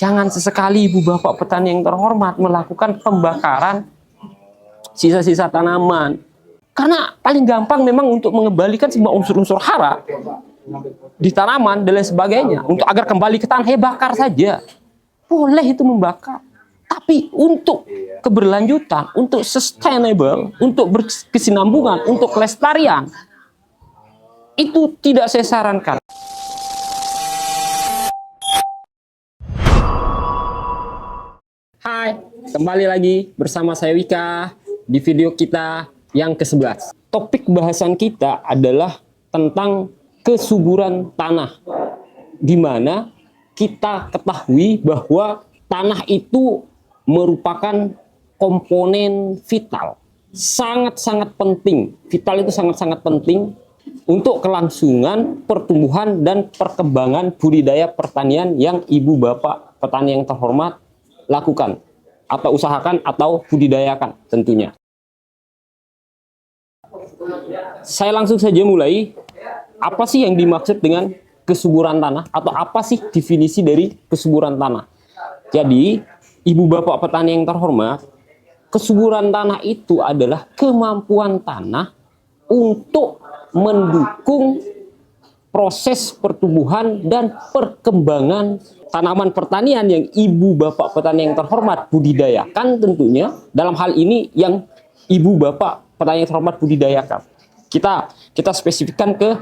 jangan sesekali ibu bapak petani yang terhormat melakukan pembakaran sisa-sisa tanaman. Karena paling gampang memang untuk mengembalikan semua unsur-unsur hara di tanaman dan lain sebagainya. Untuk agar kembali ke tanah, ya bakar saja. Boleh itu membakar. Tapi untuk keberlanjutan, untuk sustainable, untuk berkesinambungan, untuk kelestarian, itu tidak saya sarankan. Hai, kembali lagi bersama saya Wika di video kita yang ke-11. Topik bahasan kita adalah tentang kesuburan tanah, di mana kita ketahui bahwa tanah itu merupakan komponen vital, sangat-sangat penting. Vital itu sangat-sangat penting untuk kelangsungan pertumbuhan dan perkembangan budidaya pertanian yang ibu bapak petani yang terhormat lakukan atau usahakan atau budidayakan tentunya. Saya langsung saja mulai. Apa sih yang dimaksud dengan kesuburan tanah, atau apa sih definisi dari kesuburan tanah? Jadi, ibu bapak petani yang terhormat, kesuburan tanah itu adalah kemampuan tanah untuk mendukung proses pertumbuhan dan perkembangan tanaman pertanian yang ibu bapak petani yang terhormat budidayakan tentunya. Dalam hal ini yang ibu bapak petani yang terhormat budidayakan. Kita spesifikkan ke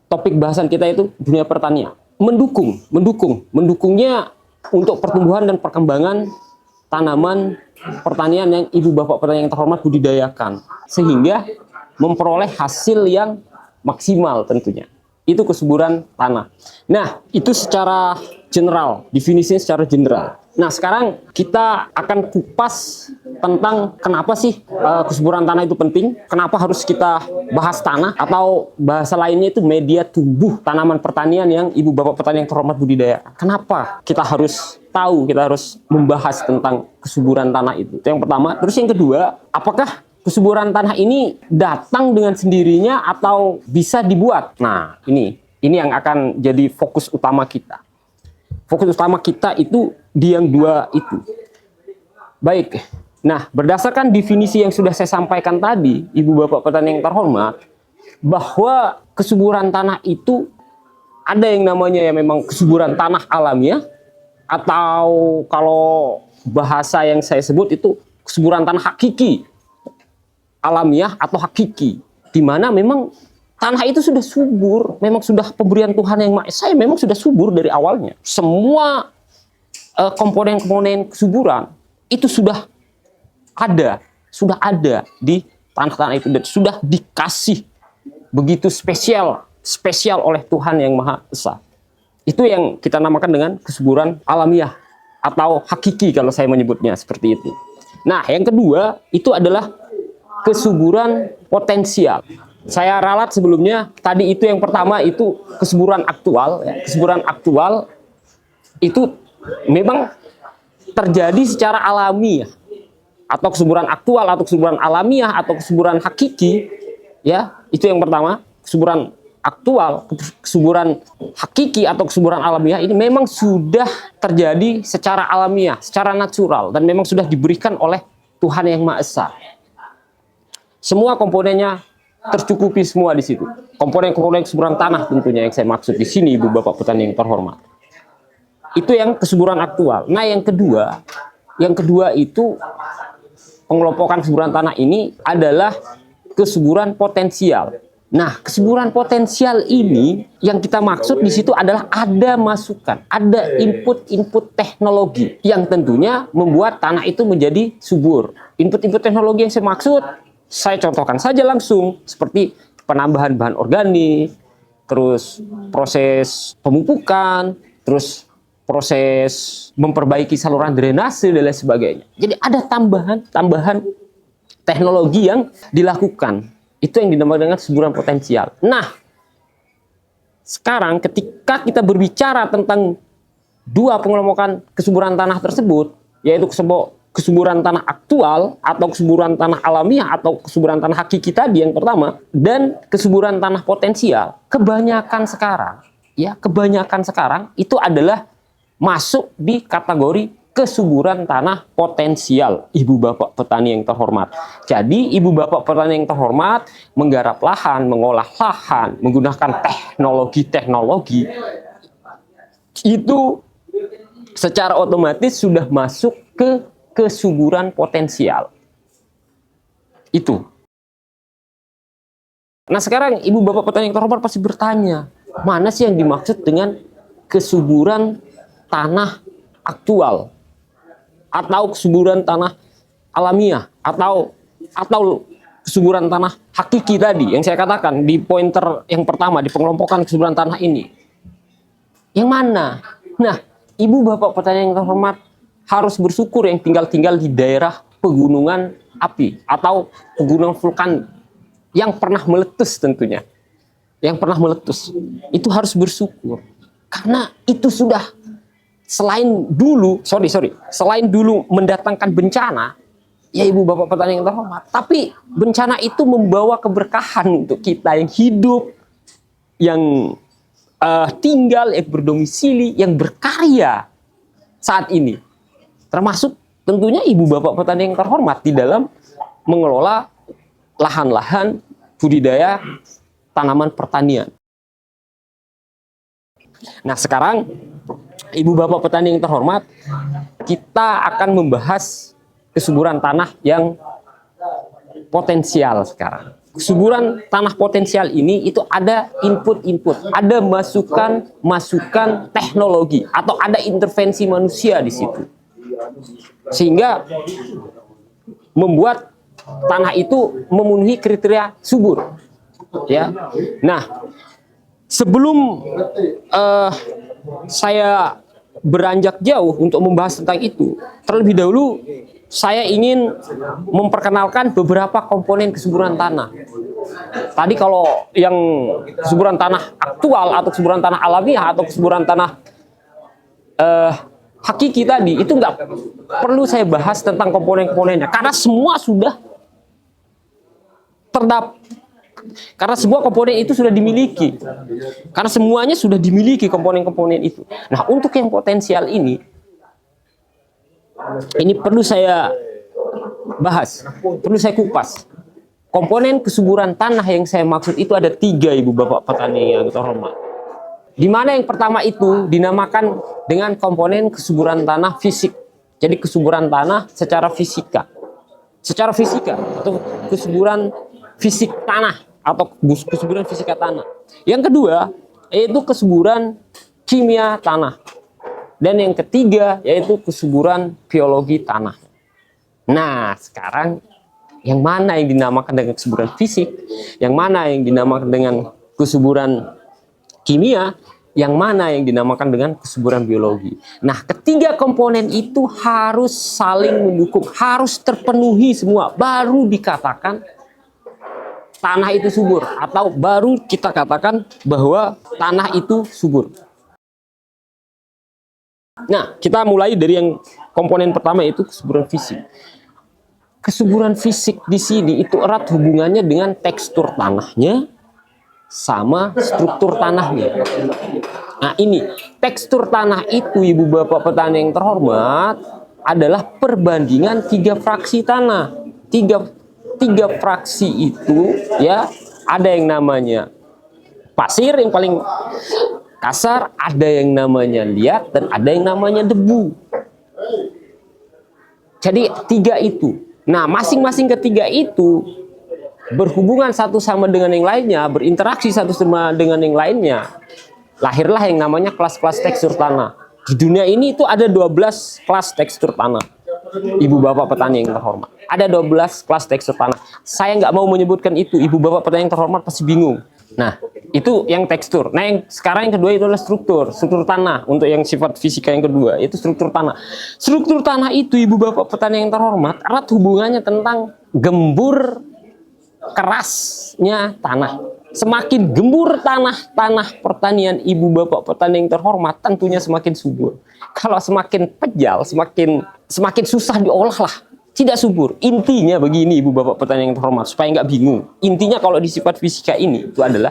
topik bahasan kita, itu dunia pertanian. Mendukungnya untuk pertumbuhan dan perkembangan tanaman pertanian yang ibu bapak petani yang terhormat budidayakan, sehingga memperoleh hasil yang maksimal tentunya. Itu kesuburan tanah. Nah, itu secara general, definisinya secara general. Nah, sekarang kita akan kupas tentang kenapa sih kesuburan tanah itu penting, kenapa harus kita bahas tanah, atau bahasa lainnya itu media tumbuh tanaman pertanian yang ibu bapak petani yang terhormat budidaya. Kenapa kita harus tahu, kita harus membahas tentang kesuburan tanah itu yang pertama. Terus yang kedua, apakah kesuburan tanah ini datang dengan sendirinya atau bisa dibuat? Nah, ini yang akan jadi fokus utama kita. Fokus utama kita itu di yang dua itu. Baik. Nah, berdasarkan definisi yang sudah saya sampaikan tadi, ibu bapak petani yang terhormat, bahwa kesuburan tanah itu ada yang namanya ya memang kesuburan tanah alamiah, atau kalau bahasa yang saya sebut itu kesuburan tanah hakiki. Alamiah atau hakiki, di mana memang tanah itu sudah subur, memang sudah pemberian Tuhan yang Maha Esa, memang sudah subur dari awalnya. Semua komponen-komponen kesuburan itu sudah ada di tanah-tanah itu, dan sudah dikasih begitu spesial oleh Tuhan yang Maha Esa. Itu yang kita namakan dengan kesuburan alamiah atau hakiki kalau saya menyebutnya seperti itu. Nah, yang kedua itu adalah kesuburan potensial. Saya ralat sebelumnya, tadi itu yang pertama itu kesuburan aktual. Ya. Kesuburan aktual itu memang terjadi secara alamiah, atau kesuburan aktual, atau kesuburan alamiah, atau kesuburan hakiki. Ya, itu yang pertama, kesuburan aktual, kesuburan hakiki atau kesuburan alamiah ini memang sudah terjadi secara alamiah, secara natural, dan memang sudah diberikan oleh Tuhan yang Maha Esa. Semua komponennya tercukupi semua di situ. Komponen-komponen kesuburan tanah tentunya yang saya maksud di sini, ibu bapak petani yang terhormat. Itu yang kesuburan aktual. Nah, yang kedua itu pengelompokan kesuburan tanah ini adalah kesuburan potensial. Nah, kesuburan potensial ini yang kita maksud di situ adalah ada masukan, ada input teknologi yang tentunya membuat tanah itu menjadi subur. Input teknologi yang saya maksud, saya contohkan saja langsung, seperti penambahan bahan organik, terus proses pemupukan, terus proses memperbaiki saluran drainase dan lain sebagainya. Jadi ada tambahan teknologi yang dilakukan. Itu yang dinamakan dengan kesuburan potensial. Nah, sekarang ketika kita berbicara tentang dua pengelompokan kesuburan tanah tersebut, yaitu kesuburan tanah aktual atau kesuburan tanah alamiah atau kesuburan tanah hakiki tadi yang pertama, dan kesuburan tanah potensial, kebanyakan sekarang itu adalah masuk di kategori kesuburan tanah potensial, ibu bapak petani yang terhormat. Jadi ibu bapak petani yang terhormat menggarap lahan, mengolah lahan, menggunakan teknologi itu secara otomatis sudah masuk ke kesuburan potensial. Itu. Nah sekarang ibu bapak petani yang terhormat pasti bertanya, mana sih yang dimaksud dengan kesuburan tanah aktual? Atau kesuburan tanah alamiah, atau kesuburan tanah hakiki tadi yang saya katakan di pointer yang pertama, di pengelompokan kesuburan tanah ini. Yang mana? Nah, ibu bapak petani yang terhormat harus bersyukur yang tinggal di daerah pegunungan api atau pegunungan vulkan yang pernah meletus tentunya. Yang pernah meletus. Itu harus bersyukur. Karena itu sudah selain dulu mendatangkan bencana, ya ibu bapak petani yang terhormat, tapi bencana itu membawa keberkahan untuk kita yang hidup, yang tinggal, yang berdomisili, yang berkarya saat ini. Termasuk tentunya ibu bapak petani yang terhormat di dalam mengelola lahan-lahan budidaya tanaman pertanian. Nah sekarang ibu bapak petani yang terhormat, kita akan membahas kesuburan tanah yang potensial sekarang. Kesuburan tanah potensial ini itu ada input-input, ada masukan teknologi atau ada intervensi manusia di situ. Sehingga membuat tanah itu memenuhi kriteria subur. Ya. Nah, sebelum saya beranjak jauh untuk membahas tentang itu, terlebih dahulu saya ingin memperkenalkan beberapa komponen kesuburan tanah. Tadi kalau yang kesuburan tanah aktual atau kesuburan tanah alamiah atau kesuburan tanah hakiki tadi, itu nggak perlu saya bahas tentang komponen-komponennya karena semua sudah karena semua komponen itu sudah dimiliki. Karena semuanya sudah dimiliki komponen-komponen itu. Nah, untuk yang potensial ini perlu saya bahas, perlu saya kupas. Komponen kesuburan tanah yang saya maksud itu ada 3, ibu bapak petani yang terhormat. Di mana yang pertama itu dinamakan dengan komponen kesuburan tanah fisik. Jadi kesuburan tanah secara fisika. Secara fisika atau kesuburan fisik tanah atau kesuburan fisika tanah. Yang kedua yaitu kesuburan kimia tanah. Dan yang ketiga yaitu kesuburan biologi tanah. Nah, sekarang yang mana yang dinamakan dengan kesuburan fisik, yang mana yang dinamakan dengan kesuburan kimia, yang mana yang dinamakan dengan kesuburan biologi. Nah, ketiga komponen itu harus saling mendukung, harus terpenuhi semua, baru dikatakan tanah itu subur, atau baru kita katakan bahwa tanah itu subur. Nah, kita mulai dari yang komponen pertama, yaitu kesuburan fisik. Kesuburan fisik di sini itu erat hubungannya dengan tekstur tanahnya sama struktur tanahnya. Nah, ini tekstur tanah itu, ibu bapak petani yang terhormat, adalah perbandingan 3 fraksi tanah. Tiga fraksi itu ya, ada yang namanya pasir yang paling kasar, ada yang namanya liat, dan ada yang namanya debu. Jadi 3 itu. Nah, masing-masing ketiga itu berhubungan satu sama dengan yang lainnya, berinteraksi satu sama dengan yang lainnya. Lahirlah yang namanya kelas-kelas tekstur tanah. Di dunia ini itu ada 12 kelas tekstur tanah. Ibu bapak petani yang terhormat, ada 12 kelas tekstur tanah. Saya nggak mau menyebutkan itu, ibu bapak petani yang terhormat pasti bingung. Nah, itu yang tekstur. Nah, yang sekarang yang kedua itu adalah struktur tanah. Untuk yang sifat fisika yang kedua itu struktur tanah. Struktur tanah itu, ibu bapak petani yang terhormat, erat hubungannya tentang gembur kerasnya tanah. Semakin gembur tanah pertanian ibu bapak petani yang terhormat, tentunya semakin subur. Kalau semakin pejal, semakin susah diolah lah, tidak subur. Intinya begini, ibu bapak petani yang terhormat, supaya nggak bingung. Intinya kalau di sifat fisika ini itu adalah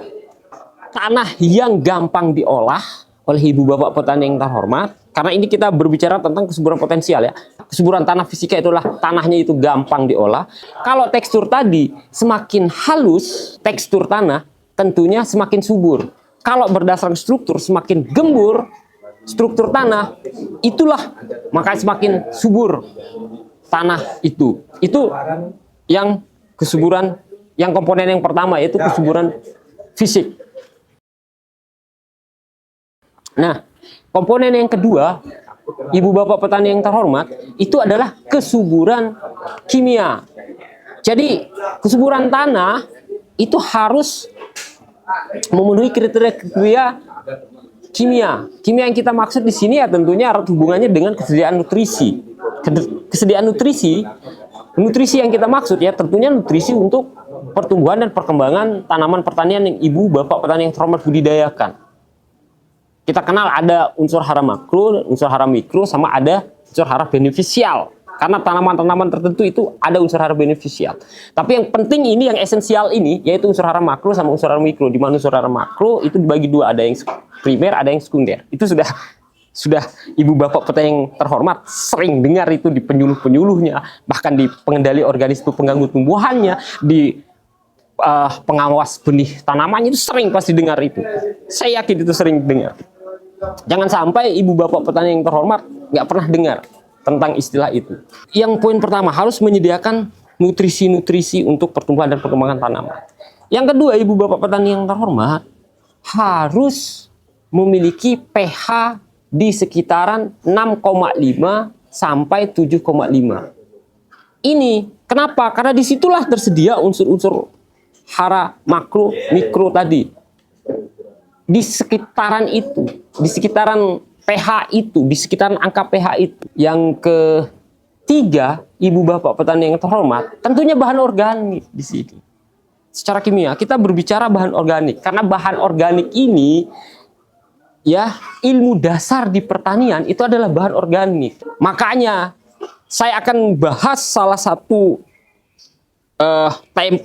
tanah yang gampang diolah oleh ibu bapak petani yang terhormat Karena ini kita berbicara tentang kesuburan potensial ya. Kesuburan tanah fisika itulah tanahnya itu gampang diolah. Kalau tekstur tadi semakin halus tekstur tanah, tentunya semakin subur. Kalau berdasarkan struktur semakin gembur struktur tanah, itulah maka semakin subur tanah itu. Itu yang kesuburan, yang komponen yang pertama yaitu kesuburan fisik. Nah, komponen yang kedua, ibu bapak petani yang terhormat, itu adalah kesuburan kimia. Jadi kesuburan tanah itu harus memenuhi kriteria kimia. Kimia yang kita maksud di sini ya tentunya erat hubungannya dengan kesediaan nutrisi. Kesediaan nutrisi, nutrisi yang kita maksud ya tentunya nutrisi untuk pertumbuhan dan perkembangan tanaman pertanian yang ibu bapak petani yang terhormat budidayakan. Kita kenal ada unsur hara makro, unsur hara mikro, sama ada unsur hara beneficial. Karena tanaman-tanaman tertentu itu ada unsur hara beneficial. Tapi yang penting ini, yang esensial ini, yaitu unsur hara makro sama unsur hara mikro. Di mana unsur hara makro itu dibagi dua, ada yang primer, ada yang sekunder. Itu sudah ibu bapak petani yang terhormat sering dengar itu di penyuluh-penyuluhnya, bahkan di pengendali organisme pengganggu tumbuhannya, di pengawas benih tanamannya itu sering pasti dengar itu. Saya yakin itu sering dengar. Jangan sampai ibu bapak petani yang terhormat nggak pernah dengar tentang istilah itu. Yang poin pertama, harus menyediakan nutrisi-nutrisi untuk pertumbuhan dan perkembangan tanaman. Yang kedua, ibu bapak petani yang terhormat harus memiliki pH di sekitaran 6,5 sampai 7,5. Ini kenapa? Karena disitulah tersedia unsur-unsur hara makro, mikro tadi. Di sekitaran itu, di sekitaran pH itu, di sekitaran angka pH itu. Yang ketiga, ibu bapak petani yang terhormat, tentunya bahan organik di sini. Secara kimia, kita berbicara bahan organik. Karena bahan organik ini, ya, ilmu dasar di pertanian itu adalah bahan organik. Makanya, saya akan bahas salah satu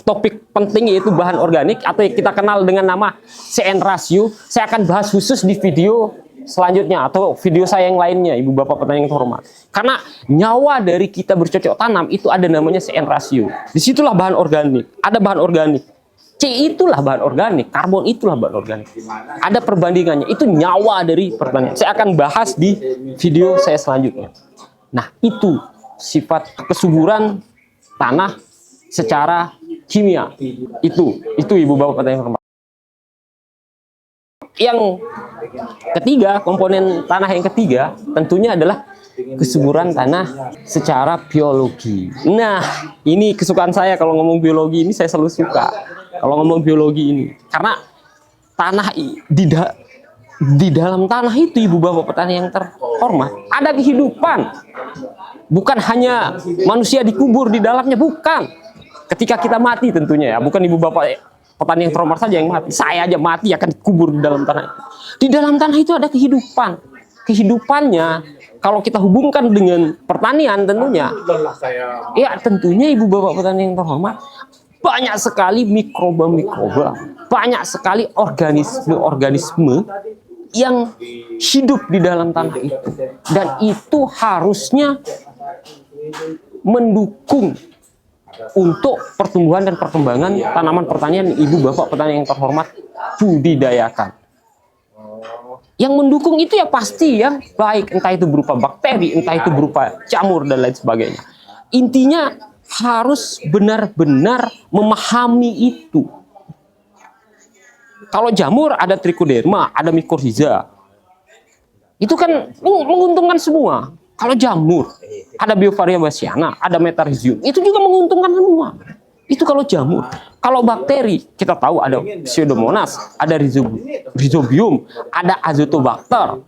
topik penting yaitu bahan organik atau yang kita kenal dengan nama CN ratio. Saya akan bahas khusus di video selanjutnya atau video saya yang lainnya, ibu bapak petani yang terhormat. Karena nyawa dari kita bercocok tanam itu ada namanya CN ratio. Disitulah bahan organik. Ada bahan organik. C itulah bahan organik, karbon itulah bahan organik. Ada perbandingannya. Itu nyawa dari pertanian. Saya akan bahas di video saya selanjutnya. Nah, itu sifat kesuburan tanah secara kimia. Itu ibu bapak petani yang terhormat. Yang ketiga, komponen tanah yang ketiga tentunya adalah kesuburan tanah secara biologi. Nah, ini kesukaan saya kalau ngomong biologi ini, saya selalu suka kalau ngomong biologi ini. Karena tanah di dalam tanah itu, ibu bapak petani yang terhormat, ada kehidupan. Bukan hanya manusia dikubur di dalamnya, bukan. Ketika kita mati tentunya ya, bukan ibu bapak petani yang terhormat saja yang mati. Saya aja mati akan dikubur di dalam tanah itu. Di dalam tanah itu ada kehidupan. Kehidupannya kalau kita hubungkan dengan pertanian tentunya, ya tentunya ibu bapak petani yang terhormat, banyak sekali mikroba-mikroba, banyak sekali organisme-organisme yang hidup di dalam tanah itu. Dan itu harusnya mendukung untuk pertumbuhan dan perkembangan tanaman pertanian ibu bapak petani yang terhormat budidayakan. Yang mendukung itu ya pasti yang baik, entah itu berupa bakteri, entah itu berupa jamur dan lain sebagainya. Intinya harus benar-benar memahami itu. Kalau jamur ada trichoderma, ada mycorrhiza. Itu kan menguntungkan semua. Kalau jamur, ada Beauveria bassiana, ada Metarhizium, itu juga menguntungkan semua. Itu kalau jamur. Kalau bakteri, kita tahu ada Pseudomonas, ada Rhizobium, ada Azotobacter.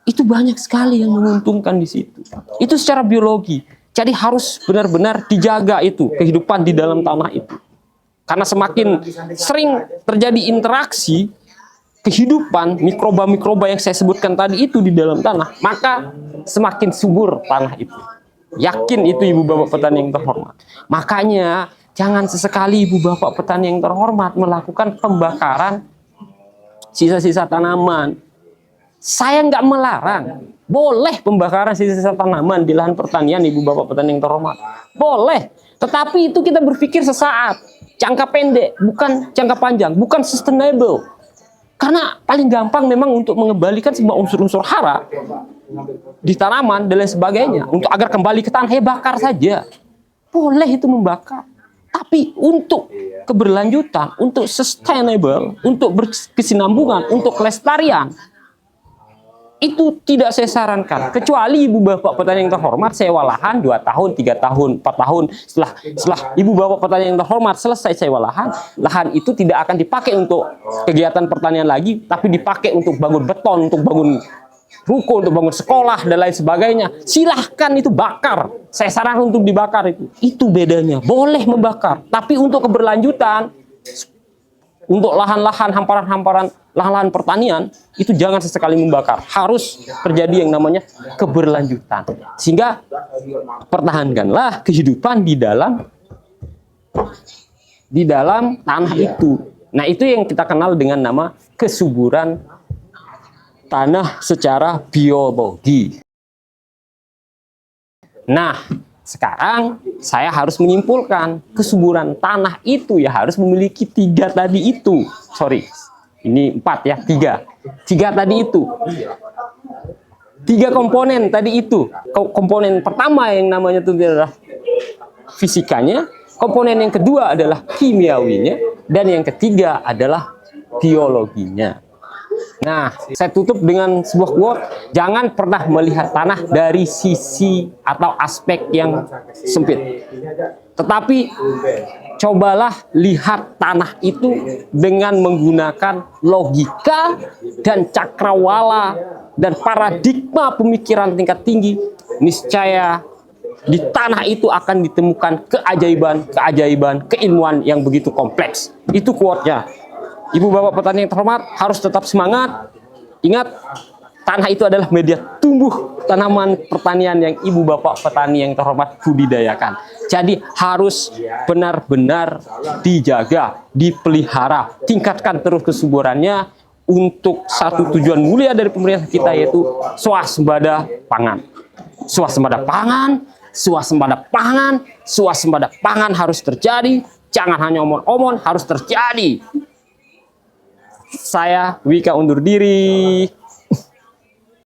Itu banyak sekali yang menguntungkan di situ. Itu secara biologi. Jadi harus benar-benar dijaga itu, kehidupan di dalam tanah itu. Karena semakin sering terjadi interaksi kehidupan mikroba-mikroba yang saya sebutkan tadi itu di dalam tanah, maka semakin subur tanah itu. Yakin itu ibu bapak petani yang terhormat. Makanya jangan sesekali ibu bapak petani yang terhormat melakukan pembakaran sisa-sisa tanaman. Saya nggak melarang, boleh pembakaran sisa-sisa tanaman di lahan pertanian, ibu bapak petani yang terhormat. Boleh, tetapi itu kita berpikir sesaat, jangka pendek, bukan jangka panjang, bukan sustainable. Karena paling gampang memang untuk mengembalikan semua unsur-unsur hara di tanaman dan lain sebagainya, untuk agar kembali ke tanah, ya bakar saja. Boleh itu membakar. Tapi untuk keberlanjutan, untuk sustainable, untuk berkesinambungan, untuk kelestarian, itu tidak saya sarankan. Kecuali ibu bapak petani yang terhormat sewa lahan 2 tahun, 3 tahun, 4 tahun. Setelah ibu bapak petani yang terhormat selesai sewa lahan, lahan itu tidak akan dipakai untuk kegiatan pertanian lagi, tapi dipakai untuk bangun beton, untuk bangun ruko, untuk bangun sekolah dan lain sebagainya. Silahkan itu bakar. Saya sarankan untuk dibakar itu. Itu bedanya. Boleh membakar, tapi untuk keberlanjutan, untuk lahan-lahan hamparan-hamparan, lahan-lahan pertanian, itu jangan sesekali membakar. Harus terjadi yang namanya keberlanjutan. Sehingga pertahankanlah kehidupan di dalam tanah itu. Nah, itu yang kita kenal dengan nama kesuburan tanah secara biologi. Nah, sekarang saya harus menyimpulkan kesuburan tanah itu ya harus memiliki 3 tadi itu. Sorry, ini 4 ya, 3 tadi itu. 3 komponen tadi itu. Komponen pertama yang namanya itu adalah fisikanya, komponen yang kedua adalah kimiawinya, dan yang ketiga adalah biologinya. Nah, saya tutup dengan sebuah quote, jangan pernah melihat tanah dari sisi atau aspek yang sempit. Tetapi cobalah lihat tanah itu dengan menggunakan logika dan cakrawala dan paradigma pemikiran tingkat tinggi. Niscaya di tanah itu akan ditemukan keajaiban keilmuan yang begitu kompleks. Itu quote-nya. Ibu bapak petani yang terhormat harus tetap semangat. Ingat, tanah itu adalah media tumbuh tanaman pertanian yang ibu bapak petani yang terhormat budidayakan. Jadi harus benar-benar dijaga, dipelihara, tingkatkan terus kesuburannya untuk satu tujuan mulia dari pemerintah kita, yaitu swasembada pangan. Swasembada pangan, swasembada pangan, swasembada pangan harus terjadi. Jangan hanya omong-omong, harus terjadi. Saya Wika undur diri.